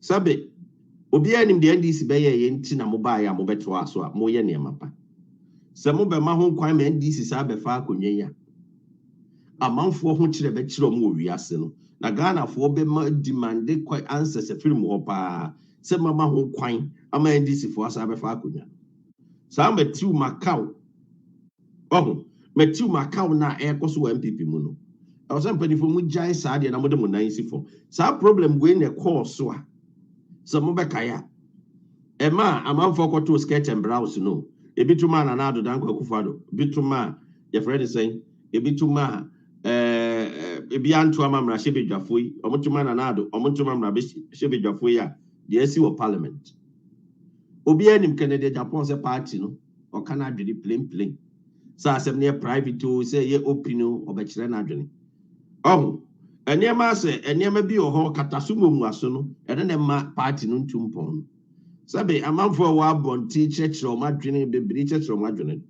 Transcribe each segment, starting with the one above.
Sabe, Obia nim the NDC be ye nti na mobile ya mobeto aso a moye niema pa. Se mo be ma ho kwan me NDC sa be fa akonwa ya. Amanfo ho kire be kire mo wiase no. Na Ghana fo be ma demand kwai answers e film ho pa. Se mama ho kwan ama NDC fo asa be fa akonwa. Sa Matthew Macau. Oh, Matthew Macau na e koso MPP mu no. I was saying for mu jai sa de na mo de mo nan si fo. Sa problem we na cause so a. Se mo be kaya. Ema amanfo kwato sketch and browse no. Ebituma na nado danko akufado. Bituma your friend is saying ebituma ebi anto amamra shebe dwafoi. Omutuma na nado omutuma mra shebe dwafoi ya. The esi of parliament. Obi enim Kennedy Japan se party no. O kana dwedi plain. Sa asem ne private o say ye opinion obekire na dwene. Oh, enema se enema bi oho katasumo mu aso no. Ene ne ma party no ntumpon. Sabe amanfo wa bonti chechro madwene bebiri chechro madwene.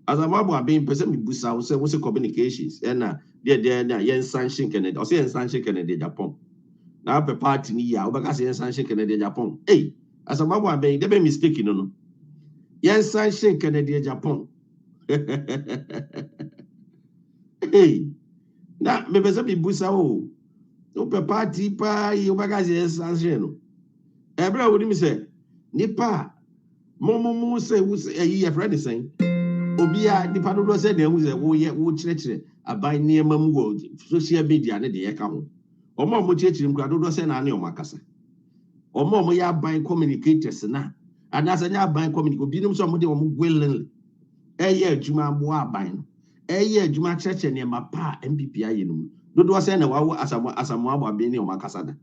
Asamoah being person mi busa wo se communications na na yen sanction Kennedy. O se yen sanction Kennedy Japan. Na pe party ni ya obeka se yen sanction Kennedy Japan. Hey, Asamoah being dey be mistake no. Yen sanction Kennedy Japan. Hey, na me person mi busa wo. O pe party pa yi obeka se yen sanction no. Ebra wo ni mi say nipa momo say wo say your friend is saying obia nipa do say na wo say wo ye wo chire aban niema mu wo social media ne de ye ka ho omo chire mkra do say na ne o makasa omo ya aban communicators na anasa nya aban communicate obi nim so mo de o mo gwelen eye adwuma mo aban no eye adwuma chire niema pa MPP aye no do say na wa Asamoah aban ne o makasa da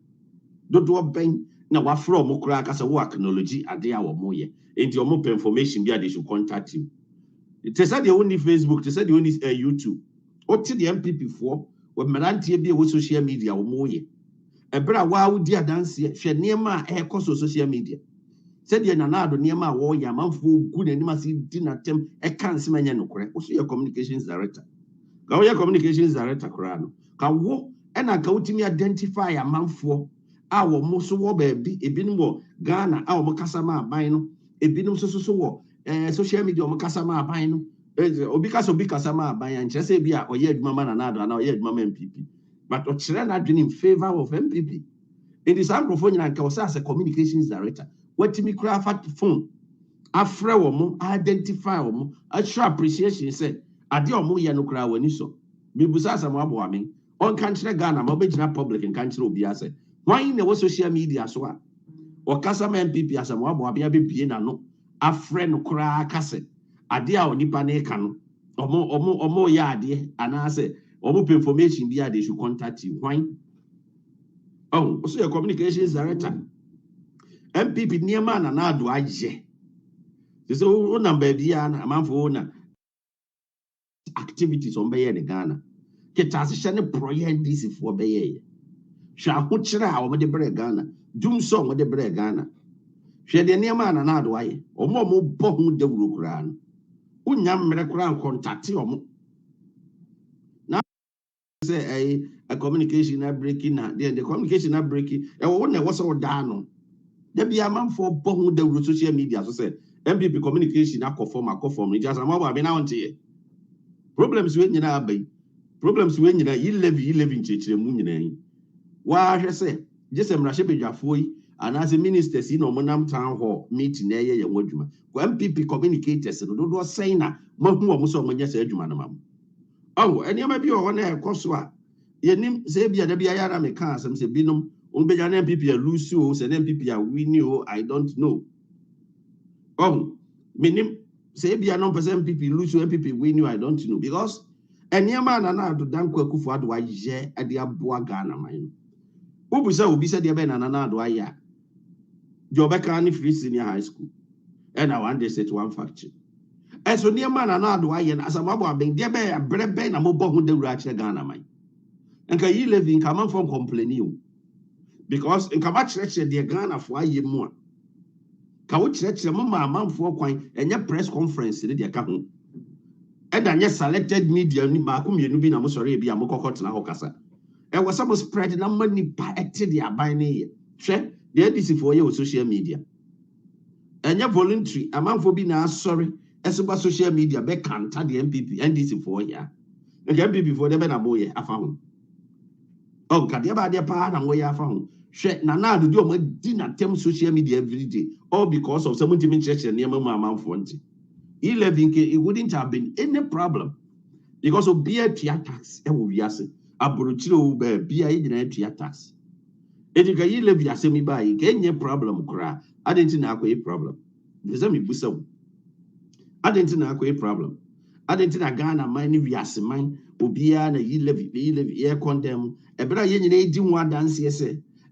do ben na wa from okura kasa wo technology ade a wo moye enti o mo information bi they should contact you. They said they only Facebook, they said they only YouTube. O ti the MPP for we merantie bi wo social media wo moye ebra wa wo di adanse hwe niema e koso social media said ye nanado niema wo ya manfo gu nanim ase di natem e kan se manya nokore wo so ye communications director ka wo ye communications director kora no ka wo e na ka wutimi identify amanfo a wo mo so wo ba bi ebinim wo Ghana a wo kasa ma aban no ebinim so wo social media wo kasa ma aban no obi kasa ma aban ya nche se bi a oye adwuma ma na ado na oye adwuma ma MPP but o chere na adwene in favor of MPP it is amplify nyina nka wo say as a communications director watimi kura fat phone afre wo mo identify wo mo a show appreciation say ade o mo ye no kura wani so bi busa Asamoah Boaben on kan chere Ghana ma be gina public and kan chere obi ase why na wo social media so a o kasa ma MPP Asamoah Boaben be bie na no afre no kura kase ade a onipa na eka no omo ya ade ana ase omo information bi they should contact you why oh so your communications director MPP niema na na ado aje so o number bia na amanfo na activities on be in Ghana ketase ne project this for be hwa ho kire a omo de bre Ghana dum so omo de bre Ghana hwe de niema na na ado aye omo bo hu de wuro kura no unya mmere kura contact omo na say a communication na breaking na the communication na breaking e wo na wo so da no da bia manfo bo hu de wuro social media so say MPP communication na conform it just Asamoah Boaben na wonte problems we nyina abai problems we nyina yi levi nchechire mu nyina yi wa hwe se jese mrahye bedwafo yi anase ministers yi no monam town hall meeting na ye wadwuma ko MPP communicators no do say na mahu o mo so mo nya se adwuma na mam oh eniama bi o na ekoso a yenim se bia da bia ya na me ka asem se binom on be na MPP a lose o se na MPP a win o I don't know. Oh, minim say be a non-person MPP lose MPP win you I don't know because eniama na do danko akufo ado aye ade aboa Ghana man. Obusa obi se de be na ado aye. Jobeka ni free senior high school. And I want this one factory. And so niama na ado aye na Asamoah Boaben de be brebe na mo bo hu de wura che Ghana man. And can you live in come from complaining because in kaba church de Ghana for aye mu ka wo chire mama amanfo kwan enye press conference ne de ka ho e da nye selected media ni ma ko mienu bi na mo sori e bi amokokot na ho kasa e wo some spread na mani pa ete de aban ne ye hwe the NDC for you social media. And your voluntary, a man for being sorry, as about social media, back can't the MPP, NDC for ya. And the MPP for the Benamoye, I found. Oh, can you buy their part and where I found? Nana do my dinner term social media every day, all because of someone to mention near my mom for 11K, it wouldn't have been any problem. Because of beer tax, it will be as a brutal beer in tax. If you can live your semi by, any problem, cry. I didn't know a problem. There's a busso. I didn't know a problem. I didn't know Ghana, mine, Vias, mine, Obiana, ye live, air condemn, a better yen one dance, yes,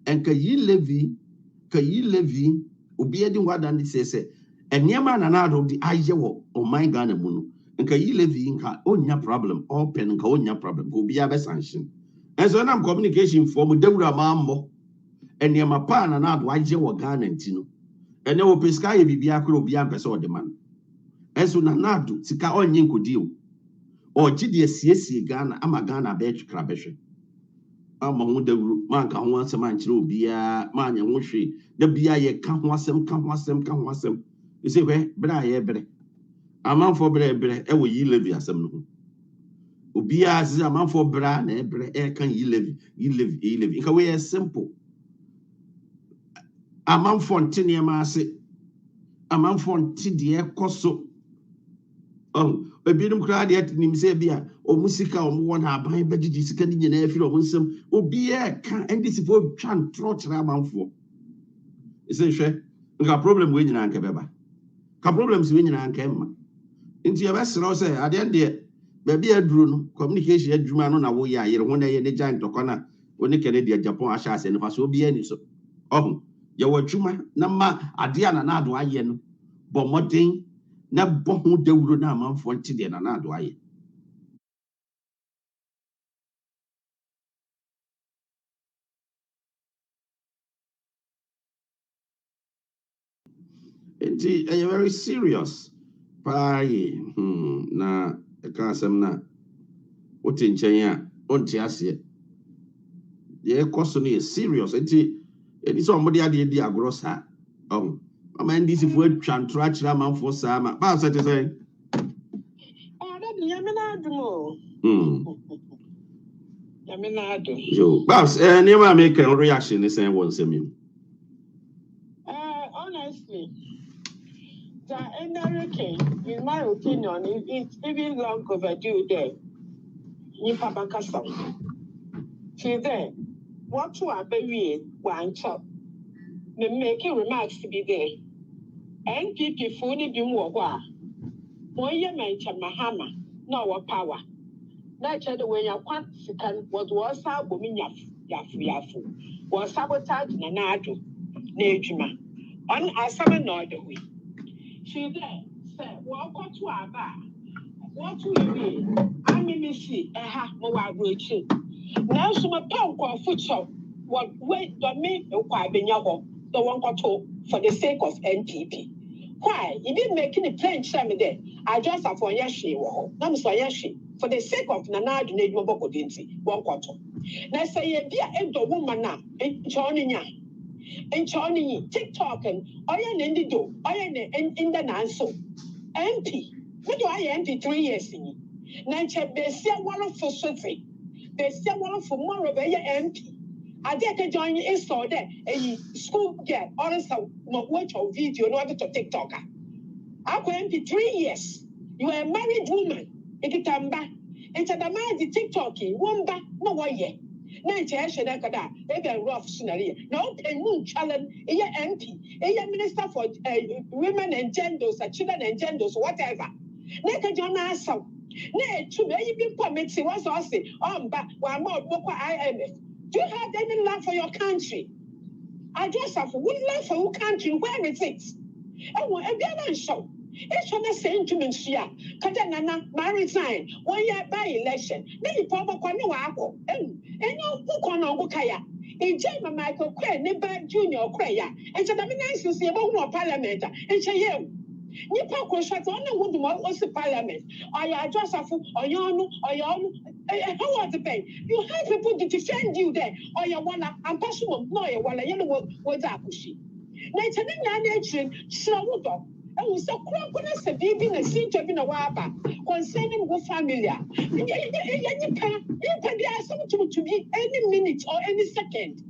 and can ye levy, Obia didn't want to say, and near man and out of the Iowa or my Ghana moon, and can ye live in her own problem, open and go on your problem, go be a sanction. And so I'm communication from Deborah Mambo. And near my pan and out why you were Ghana and Tino. And there will be sky be a crow be a person the man. And so Nanadu, Sika on Yinko deal. Or GDS Ghana, I'm a Ghana bitch crabbish. I'm on the man can once a man through be a man and wushy. The BIA can't want them. You say, where, but I ever. A man for bread, and will ye live as some. Ubia is a man for bran, and can ye live. In a way as simple. A man fontaine, Massy. A man fontaine, dear Cosso. Oh, a bit of crowd yet in Nimsabia, or Musica, or one have by Betty scanning in every of some, or be a can and this for chan trot raman for. Is it sure? We got problem winning and Cabeba. Problems winning and Kemma. Into your vessel, I say, I didn't dear. Baby, a drone, communication, a druman on a way, you one day in the giant corner when the Canadian Agyapong Ashas and if I be any so. Oh. Yawa Juma, Nama, Adiana Naduayen, Bomotin, Nabohu de Urunama for Tidian and Naduaye. Indeed, are you very serious? Pie, na, a casam na. What in China, on Tiasia. The question is serious. It is somebody at the Agrosa. Oh, I mean, this is word Chantrach Raman for Sama. Pass it to say. Oh, that Yaminado. Yaminado. Yo, Babs, never make a reaction the same one, Samuel. Honestly, the American, in my opinion, it's even long overdue there. Nipa Bakasam. See there, what to are very one chop. Me making remarks to be there. NPP fully be more. One year mention Mahama, no what power. Nature the way you want to was our woman yafu. Was sabotage Nanado, Nejima. On Asamoah no the way. She there said, walk to our bar. What to you? I mean, see, more routine. Now, some pound or foot shop. What wait, the me, quite be yabo, the one got to for the sake of NPP. Why? You didn't make any plain shame there. I just have for Yashi, no, so Yashi, for the sake of Nana, you need more Dinty, one quarter. Now say, be a woman now, in Choninia. In Choni, TikTok and Oyan and the do, Oyan in the Nanso. MP, what do I MP 3 years in? Nancha, they see one for Sophie. They see one for more of a MP. I get to join you in store there, a school girl, also, not watch your video, no other to TikToker. I go MP 3 years. You are a married woman. It can back. And to the man, the TikToking, one back, no way yet. Nancha, I should have got a rough scenario. No, a moon challenge, a MP, a minister for women and genders, children and genders, whatever. Naka John answer. Nay, to me, you permitting what's I say, but one more book IMF. Do you have any love for your country? I just have one love for your country, where is it? And what a good show. It's on the same to me, Katanana, maritime, 1 year by election. Then you probably no apple. And you book on Okaya. In German Michael Quay, Nibba Junior Craya, and so the nice to see about more parliament. And say, you. Nipa shut on the wood was the parliament. I just have or yon, How was the pay? You have people to defend you there, or you wanna, I'm possible, no, you wanna, you know what's up, she. Nature, nature, slow. I was so crocodile, a baby, and seem to have been a wapa concerning what family. You can be asked to be any minute or any second.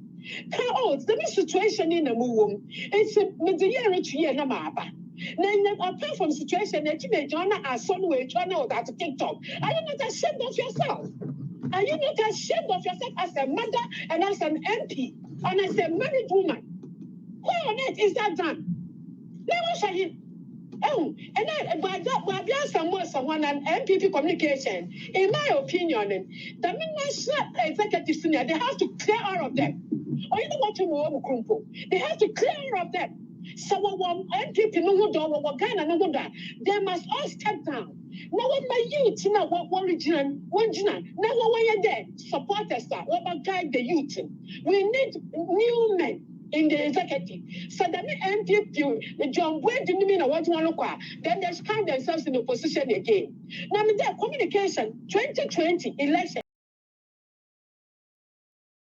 The situation in a room, it's a median to year mapa. Then, apart from situation, that you may join us somewhere, join out at TikTok. Are you not ashamed of yourself? Are you not ashamed of yourself as a mother and as an MP and as a married woman? Why on earth is that done? Never shall you. Oh, and then by Asamoah someone and MPP communication, in my opinion, the minister executive senior, they have to clear all of them. Or you know what you want, they have to clear all of them. So one MPP no do what Ghana no do, they must all step down. Now what my youth, you know what region, now what you're there, support us, what guide the youth. We need new men in the executive. So that the MPP, the John Boy didn't mean what you want to call, then they find themselves in opposition again. Now, the communication 2020 election.